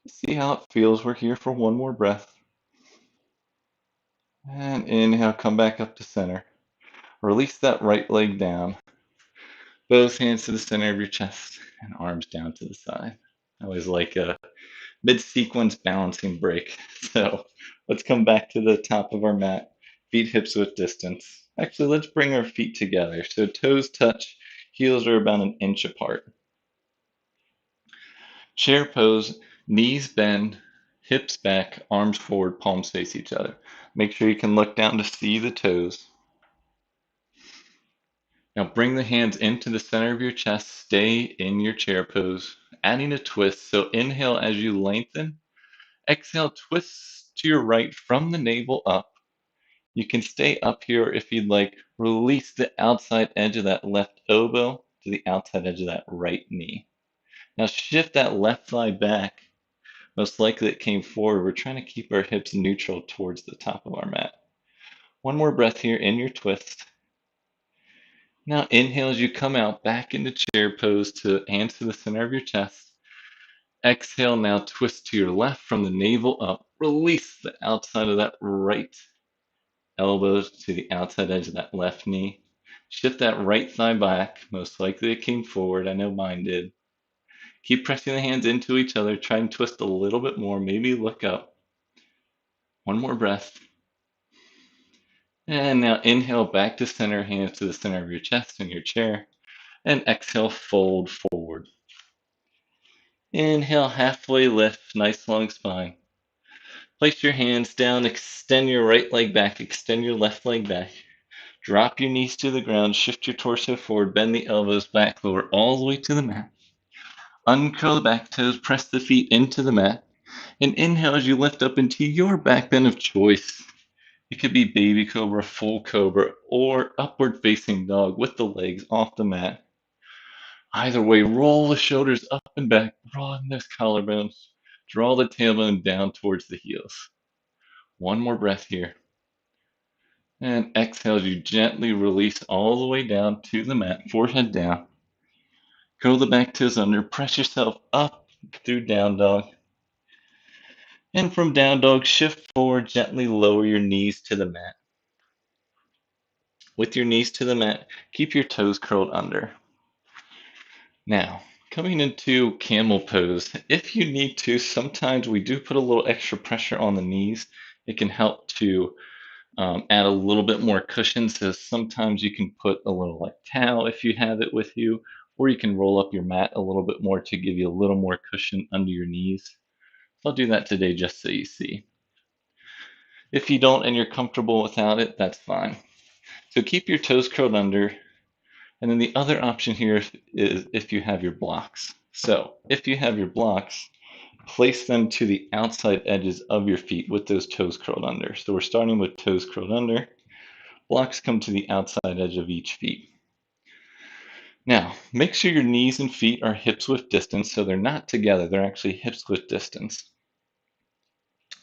See how it feels. We're here for one more breath. And inhale, come back up to center. Release that right leg down. Both hands to the center of your chest and arms down to the side. I always like a mid-sequence balancing break. So let's come back to the top of our mat. Feet hips width distance. Actually, let's bring our feet together. So toes touch, heels are about an inch apart. Chair pose, knees bend, hips back, arms forward, palms face each other. Make sure you can look down to see the toes. Now bring the hands into the center of your chest. Stay in your chair pose, adding a twist. So inhale as you lengthen. Exhale, twist to your right from the navel up. You can stay up here if you'd like. Release the outside edge of that left elbow to the outside edge of that right knee. Now shift that left thigh back. Most likely it came forward. We're trying to keep our hips neutral towards the top of our mat. One more breath here in your twist. Now inhale as you come out back into chair pose to hands to the center of your chest. Exhale, now twist to your left from the navel up. Release the outside of that right elbows to the outside edge of that left knee. Shift that right thigh back. Most likely it came forward. I know mine did. Keep pressing the hands into each other. Try and twist a little bit more. Maybe look up. One more breath. And now inhale back to center, hands to the center of your chest in your chair. And exhale, fold forward. Inhale, halfway lift, nice long spine. Place your hands down, extend your right leg back, extend your left leg back. Drop your knees to the ground, shift your torso forward, bend the elbows back, lower all the way to the mat. Uncurl the back toes, press the feet into the mat. And inhale as you lift up into your back bend of choice. It could be baby cobra, full cobra, or upward facing dog with the legs off the mat. Either way, roll the shoulders up and back, broaden those collarbones, draw the tailbone down towards the heels. One more breath here. And exhale as you gently release all the way down to the mat, forehead down. Curl the back toes under, press yourself up through down dog. And from down dog, shift forward, gently lower your knees to the mat. With your knees to the mat, keep your toes curled under. Now, coming into camel pose, if you need to, sometimes we do put a little extra pressure on the knees. It can help to add a little bit more cushion. So sometimes you can put a little like towel if you have it with you, or you can roll up your mat a little bit more to give you a little more cushion under your knees. So I'll do that today just so you see. If you don't and you're comfortable without it, that's fine. So keep your toes curled under. And then the other option here is if you have your blocks. So if you have your blocks, place them to the outside edges of your feet with those toes curled under. So we're starting with toes curled under. Blocks come to the outside edge of each feet. Now, make sure your knees and feet are hips width distance, so they're not together, they're actually hips width distance.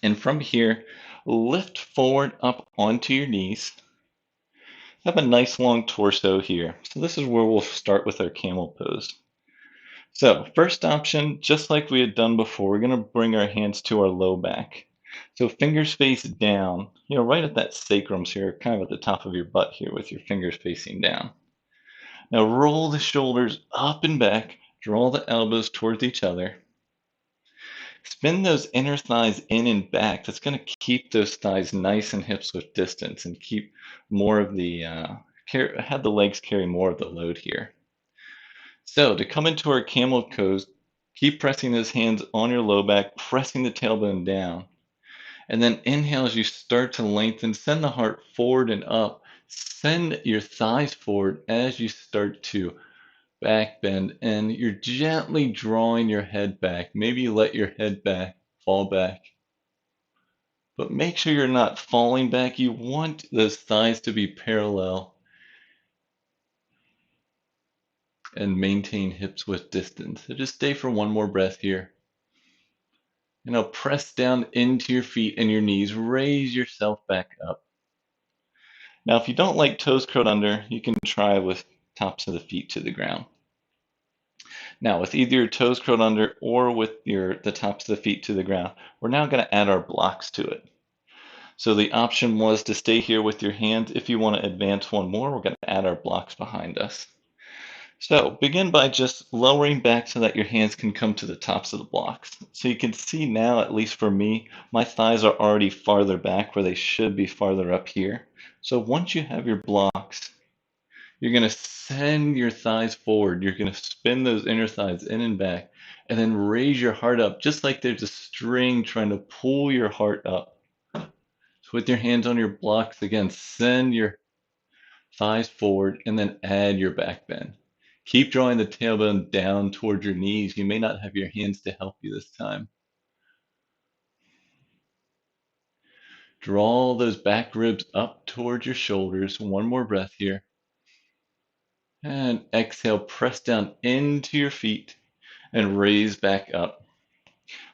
And from here, lift forward up onto your knees. Have a nice long torso here. So this is where we'll start with our camel pose. So first option, just like we had done before, we're going to bring our hands to our low back. So fingers face down, right at that sacrum, so you're kind of at the top of your butt here with your fingers facing down. Now roll the shoulders up and back, draw the elbows towards each other. Spin those inner thighs in and back. That's going to keep those thighs nice and hips width distance and keep more of the, have the legs carry more of the load here. So to come into our camel pose, keep pressing those hands on your low back, pressing the tailbone down. And then inhale as you start to lengthen, send the heart forward and up. Send your thighs forward as you start to back bend, and you're gently drawing your head back. Maybe you let your head back, fall back. But make sure you're not falling back. You want those thighs to be parallel and maintain hips width distance. So just stay for one more breath here. And now press down into your feet and your knees. Raise yourself back up. Now, if you don't like toes curled under, you can try with tops of the feet to the ground. Now, with either your toes curled under or with the tops of the feet to the ground, we're now going to add our blocks to it. So the option was to stay here with your hands. If you want to advance one more, we're going to add our blocks behind us. So begin by just lowering back so that your hands can come to the tops of the blocks. So you can see now, at least for me, my thighs are already farther back where they should be farther up here. So once you have your blocks, you're going to send your thighs forward. You're going to spin those inner thighs in and back, and then raise your heart up, just like there's a string trying to pull your heart up. So with your hands on your blocks, again, send your thighs forward, and then add your back bend. Keep drawing the tailbone down towards your knees. You may not have your hands to help you this time. Draw those back ribs up towards your shoulders. One more breath here. And exhale, press down into your feet and raise back up.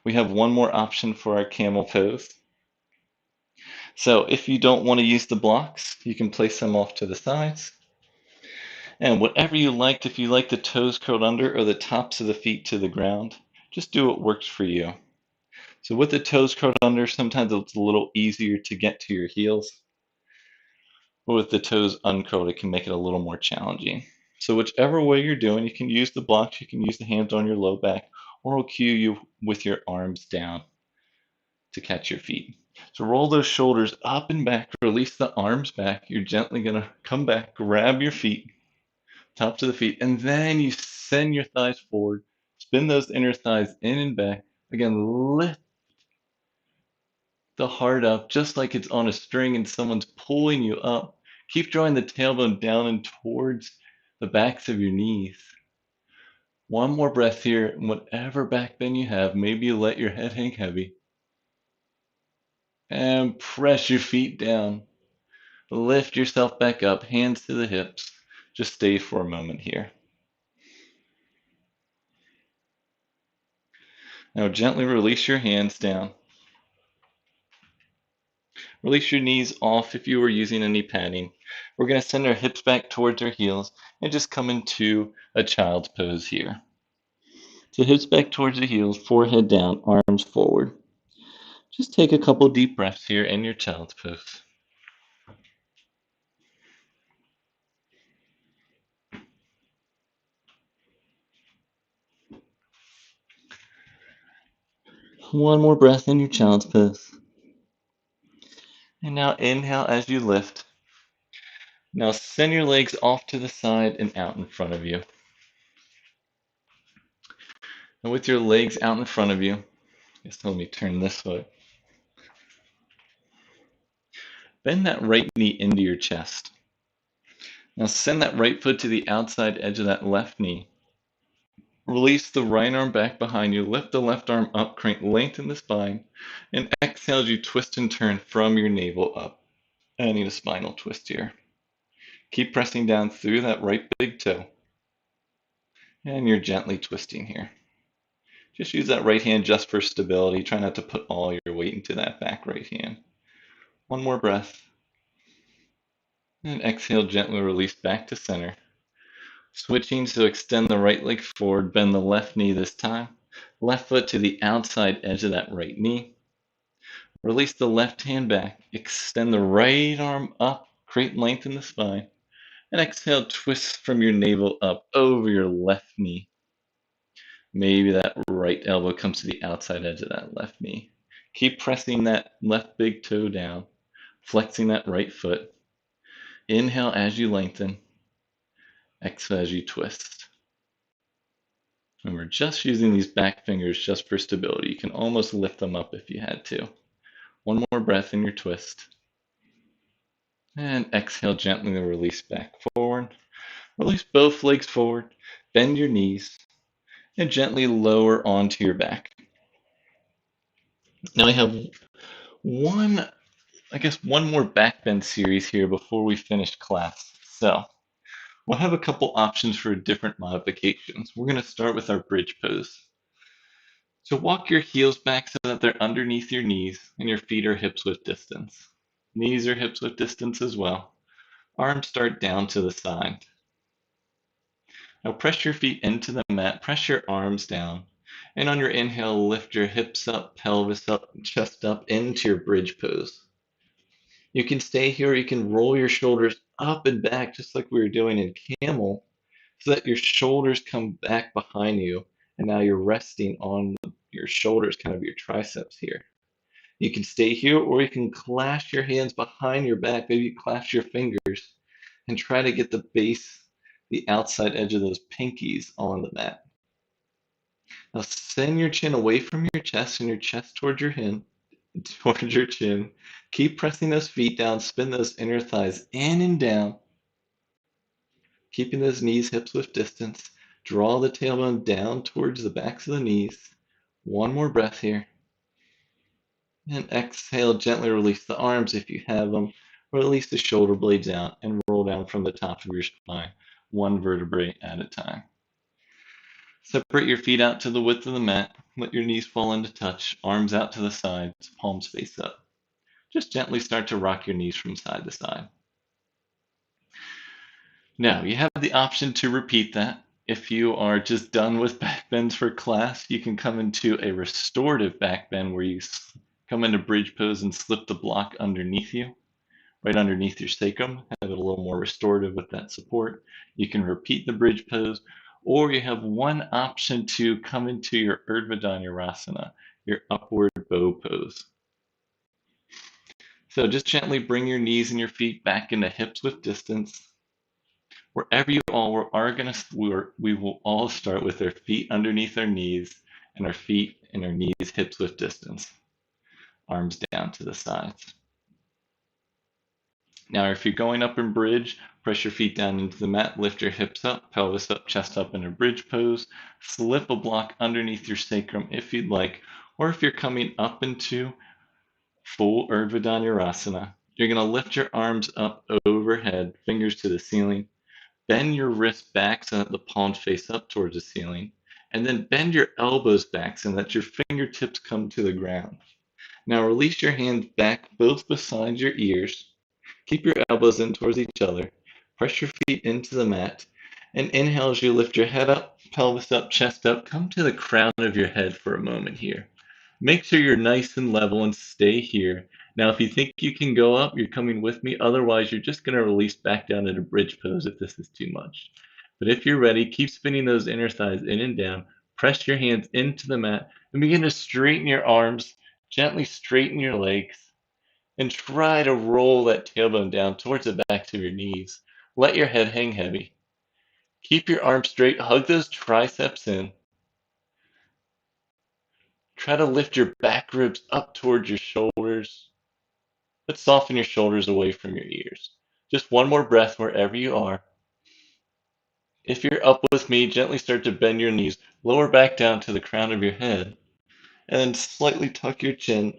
We have one more option for our camel pose. So if you don't want to use the blocks, you can place them off to the sides. And whatever you liked, if you like the toes curled under or the tops of the feet to the ground, just do what works for you. So with the toes curled under, sometimes it's a little easier to get to your heels. But with the toes uncurled, it can make it a little more challenging. So whichever way you're doing, you can use the blocks, you can use the hands on your low back, or I'll cue you with your arms down to catch your feet. So roll those shoulders up and back, release the arms back. You're gently going to come back, grab your feet, top to the feet, and then you send your thighs forward, spin those inner thighs in and back. Again, lift the heart up just like it's on a string and someone's pulling you up. Keep drawing the tailbone down and towards the backs of your knees. One more breath here, and whatever back bend you have, maybe you let your head hang heavy. And press your feet down. Lift yourself back up, hands to the hips. Just stay for a moment here. Now gently release your hands down. Release your knees off if you were using any padding. We're going to send our hips back towards our heels and just come into a child's pose here. So hips back towards the heels, forehead down, arms forward. Just take a couple deep breaths here in your child's pose. One more breath in your child's pose. And now inhale as you lift. Now send your legs off to the side and out in front of you. And with your legs out in front of you, just let me turn this way. Bend that right knee into your chest. Now send that right foot to the outside edge of that left knee. Release the right arm back behind you. Lift the left arm up, crank, lengthen the spine. And exhale as you twist and turn from your navel up. I need a spinal twist here. Keep pressing down through that right big toe. And you're gently twisting here. Just use that right hand just for stability. Try not to put all your weight into that back right hand. One more breath. And exhale, gently release back to center. Switching, so extend the right leg forward, bend the left knee this time. Left foot to the outside edge of that right knee. Release the left hand back. Extend the right arm up. Create length in the spine. And exhale, twist from your navel up over your left knee. Maybe that right elbow comes to the outside edge of that left knee. Keep pressing that left big toe down, flexing that right foot. Inhale as you lengthen. Exhale as you twist. And we're just using these back fingers just for stability. You can almost lift them up if you had to. One more breath in your twist. And exhale gently to release back forward. Release both legs forward. Bend your knees. And gently lower onto your back. Now we have one more backbend series here before we finish class. So we'll have a couple options for different modifications. We're going to start with our bridge pose. So walk your heels back so that they're underneath your knees and your feet are hips width distance. Knees are hips width distance as well. Arms start down to the side. Now press your feet into the mat, press your arms down, and on your inhale, lift your hips up, pelvis up, chest up into your bridge pose. You can stay here, or you can roll your shoulders up and back just like we were doing in Camel, so that your shoulders come back behind you, and now you're resting on your shoulders, kind of your triceps here. You can stay here, or you can clasp your hands behind your back, maybe clasp your fingers, and try to get the base, the outside edge of those pinkies on the mat. Now send your chin away from your chest and your chest towards your towards your chin. Keep pressing those feet down, spin those inner thighs in and down, keeping those knees hips width distance. Draw the tailbone down towards the backs of the knees. One more breath here. And exhale, gently release the arms if you have them, or release the shoulder blades out and roll down from the top of your spine, one vertebrae at a time. Separate your feet out to the width of the mat. Let your knees fall into touch, arms out to the sides, palms face up. Just gently start to rock your knees from side to side. Now, you have the option to repeat that. If you are just done with backbends for class, you can come into a restorative backbend where you come into bridge pose and slip the block underneath you, right underneath your sacrum, have it a little more restorative with that support. You can repeat the bridge pose, or you have one option to come into your Urdhva Dhanurasana, your upward bow pose. So just gently bring your knees and your feet back into hips width distance. Wherever you all are we will all start with our feet underneath our knees and our feet and our knees hips width distance. Arms down to the sides. Now, if you're going up in bridge, press your feet down into the mat, lift your hips up, pelvis up, chest up in a bridge pose. Slip a block underneath your sacrum if you'd like, or if you're coming up into full Urdhva Dhanurasana, you're going to lift your arms up overhead, fingers to the ceiling. Bend your wrists back so that the palms face up towards the ceiling, and then bend your elbows back so that your fingertips come to the ground. Now release your hands back both beside your ears. Keep your elbows in towards each other. Press your feet into the mat, and inhale as you lift your head up, pelvis up, chest up. Come to the crown of your head for a moment here. Make sure you're nice and level and stay here. Now, if you think you can go up, you're coming with me. Otherwise, you're just going to release back down into bridge pose if this is too much. But if you're ready, keep spinning those inner thighs in and down. Press your hands into the mat and begin to straighten your arms. Gently straighten your legs. And try to roll that tailbone down towards the backs of your knees. Let your head hang heavy. Keep your arms straight. Hug those triceps in. Try to lift your back ribs up towards your shoulders, but soften your shoulders away from your ears. Just one more breath wherever you are. If you're up with me, gently start to bend your knees, lower back down to the crown of your head, and then slightly tuck your chin,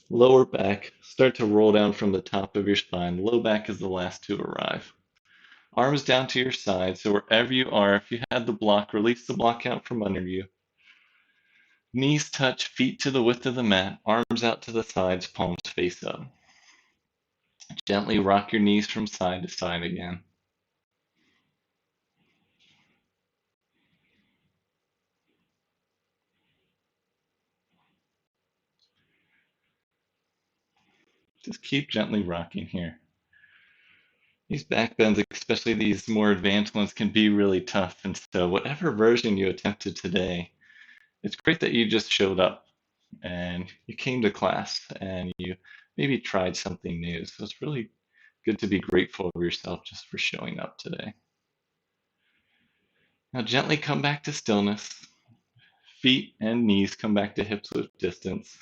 lower back, start to roll down from the top of your spine. Low back is the last to arrive. Arms down to your side, so wherever you are, if you had the block, release the block out from under you. Knees touch, feet to the width of the mat, arms out to the sides, palms face up. Gently rock your knees from side to side again. Just keep gently rocking here. These back bends, especially these more advanced ones, can be really tough. And so whatever version you attempted today, It's great that you just showed up and you came to class and you maybe tried something new. So it's really good to be grateful of yourself just for showing up today. Now gently come back to stillness. Feet and knees come back to hips width distance.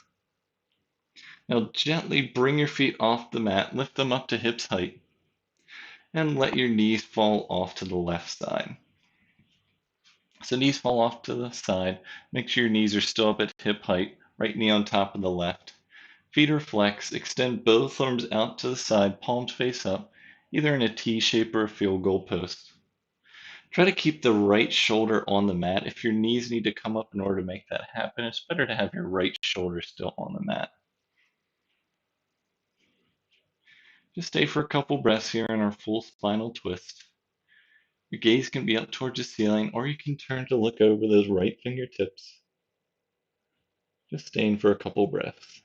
Now gently bring your feet off the mat, lift them up to hips height, and let your knees fall off to the left side. So knees fall off to the side. Make sure your knees are still up at hip height, right knee on top of the left. Feet are flexed. Extend both arms out to the side, palms face up, either in a T shape or a field goal post. Try to keep the right shoulder on the mat. If your knees need to come up in order to make that happen, it's better to have your right shoulder still on the mat. Just stay for a couple breaths here in our full spinal twist. Your gaze can be up towards the ceiling, or you can turn to look over those right fingertips. Just staying for a couple breaths.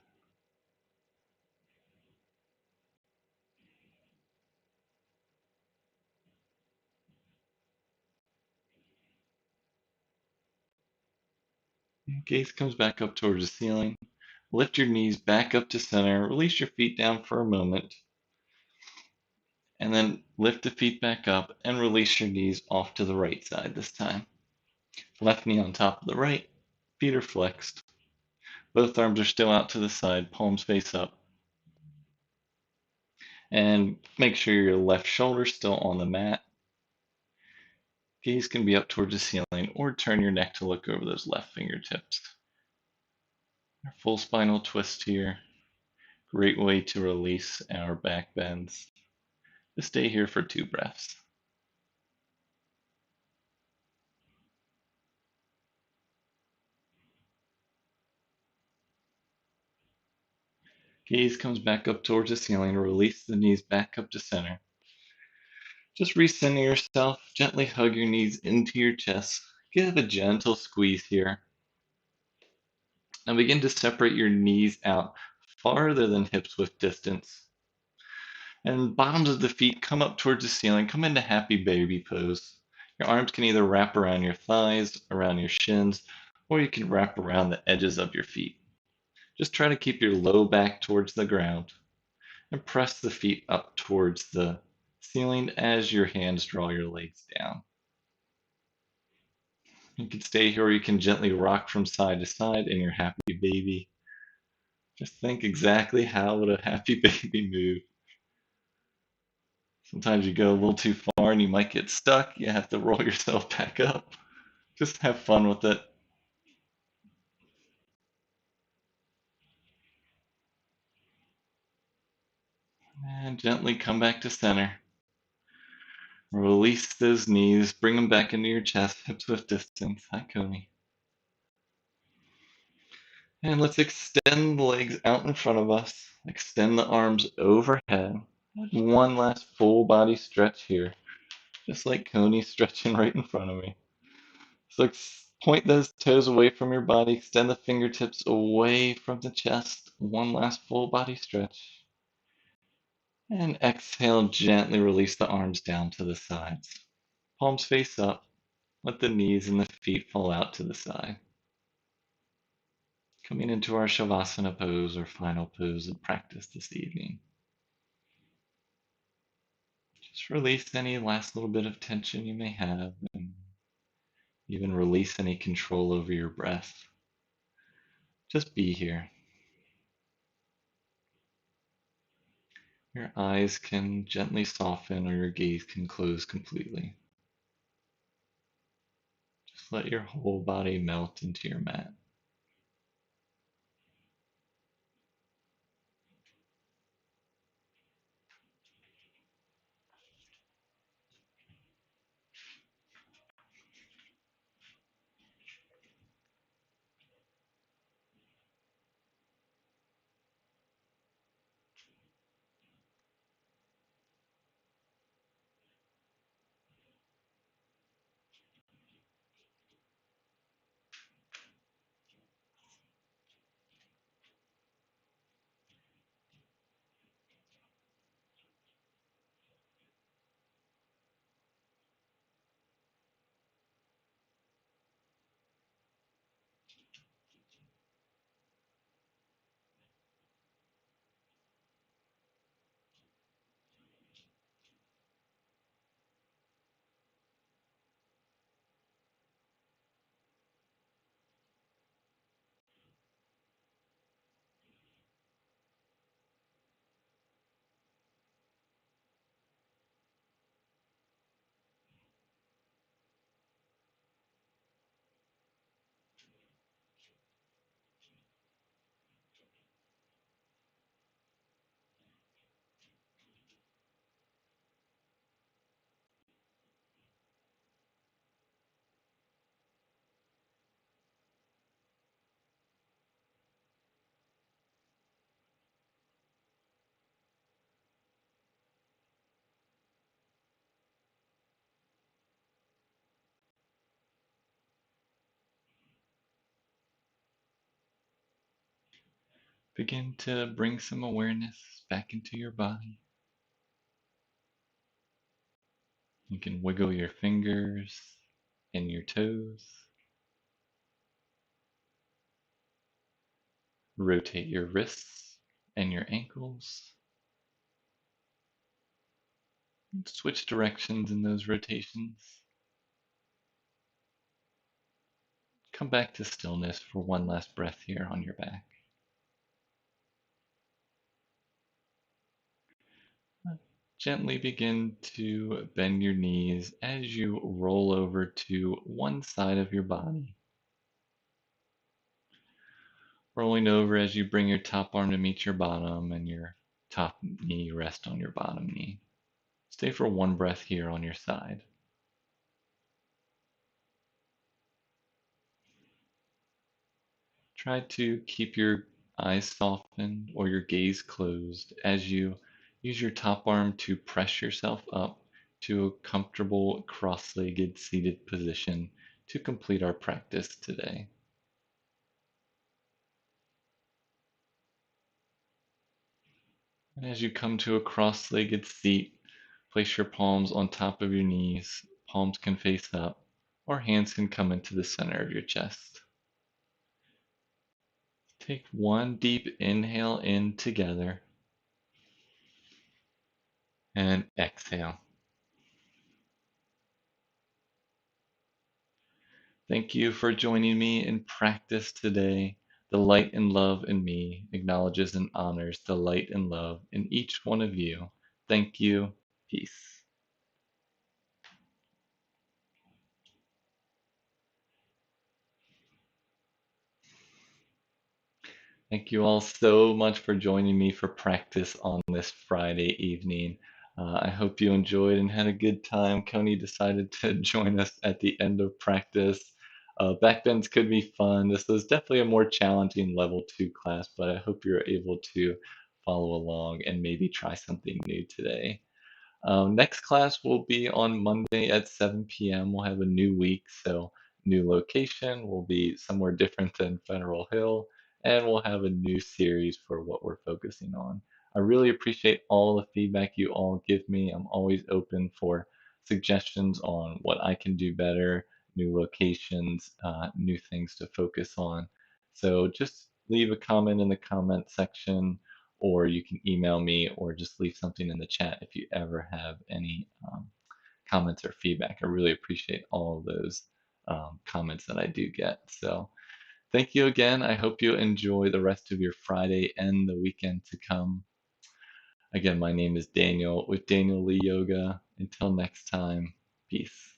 Gaze comes back up towards the ceiling. Lift your knees back up to center. Release your feet down for a moment. And then lift the feet back up and release your knees off to the right side this time. Left knee on top of the right. Feet are flexed. Both arms are still out to the side, palms face up. And make sure your left shoulder's still on the mat. Gaze can be up towards the ceiling, or turn your neck to look over those left fingertips. Full spinal twist here. Great way to release our back bends. Just stay here for 2 breaths. Gaze comes back up towards the ceiling. Release the knees back up to center. Just recenter yourself. Gently hug your knees into your chest. Give a gentle squeeze here. And begin to separate your knees out farther than hips width distance. And bottoms of the feet come up towards the ceiling. Come into happy baby pose. Your arms can either wrap around your thighs, around your shins, or you can wrap around the edges of your feet. Just try to keep your low back towards the ground and press the feet up towards the ceiling as your hands draw your legs down. You can stay here or you can gently rock from side to side in your happy baby. Just think exactly how would a happy baby move. Sometimes you go a little too far and you might get stuck. You have to roll yourself back up. Just have fun with it. And gently come back to center. Release those knees. Bring them back into your chest, hips width distance. Hi, Coney. And let's extend the legs out in front of us. Extend the arms overhead. One last full body stretch here. Just like Coney stretching right in front of me. So point those toes away from your body. Extend the fingertips away from the chest. One last full body stretch. And exhale, gently release the arms down to the sides. Palms face up. Let the knees and the feet fall out to the side. Coming into our Shavasana pose or final pose of practice this evening. Just release any last little bit of tension you may have and even release any control over your breath. Just be here. Your eyes can gently soften or your gaze can close completely. Just let your whole body melt into your mat. Begin to bring some awareness back into your body. You can wiggle your fingers and your toes. Rotate your wrists and your ankles. Switch directions in those rotations. Come back to stillness for one last breath here on your back. Gently begin to bend your knees as you roll over to one side of your body. Rolling over as you bring your top arm to meet your bottom and your top knee rest on your bottom knee. Stay for one breath here on your side. Try to keep your eyes softened or your gaze closed as you use your top arm to press yourself up to a comfortable cross-legged seated position to complete our practice today. And as you come to a cross-legged seat, place your palms on top of your knees. Palms can face up, or hands can come into the center of your chest. Take one deep inhale in together, and exhale. Thank you for joining me in practice today. The light and love in me acknowledges and honors the light and love in each one of you. Thank you. Peace. Thank you all so much for joining me for practice on this Friday evening. I hope you enjoyed and had a good time. Coney decided to join us at the end of practice. Backbends could be fun. This was definitely a more challenging level 2 class, but I hope you're able to follow along and maybe try something new today. Next class will be on Monday at 7 p.m. We'll have a new week, so new location will be somewhere different than Federal Hill, and we'll have a new series for what we're focusing on. I really appreciate all the feedback you all give me. I'm always open for suggestions on what I can do better, new locations, new things to focus on. So just leave a comment in the comment section, or you can email me or just leave something in the chat if you ever have any comments or feedback. I really appreciate all of those comments that I do get. So thank you again. I hope you enjoy the rest of your Friday and the weekend to come. Again, my name is Daniel with Daniel Lee Yoga. Until next time, peace.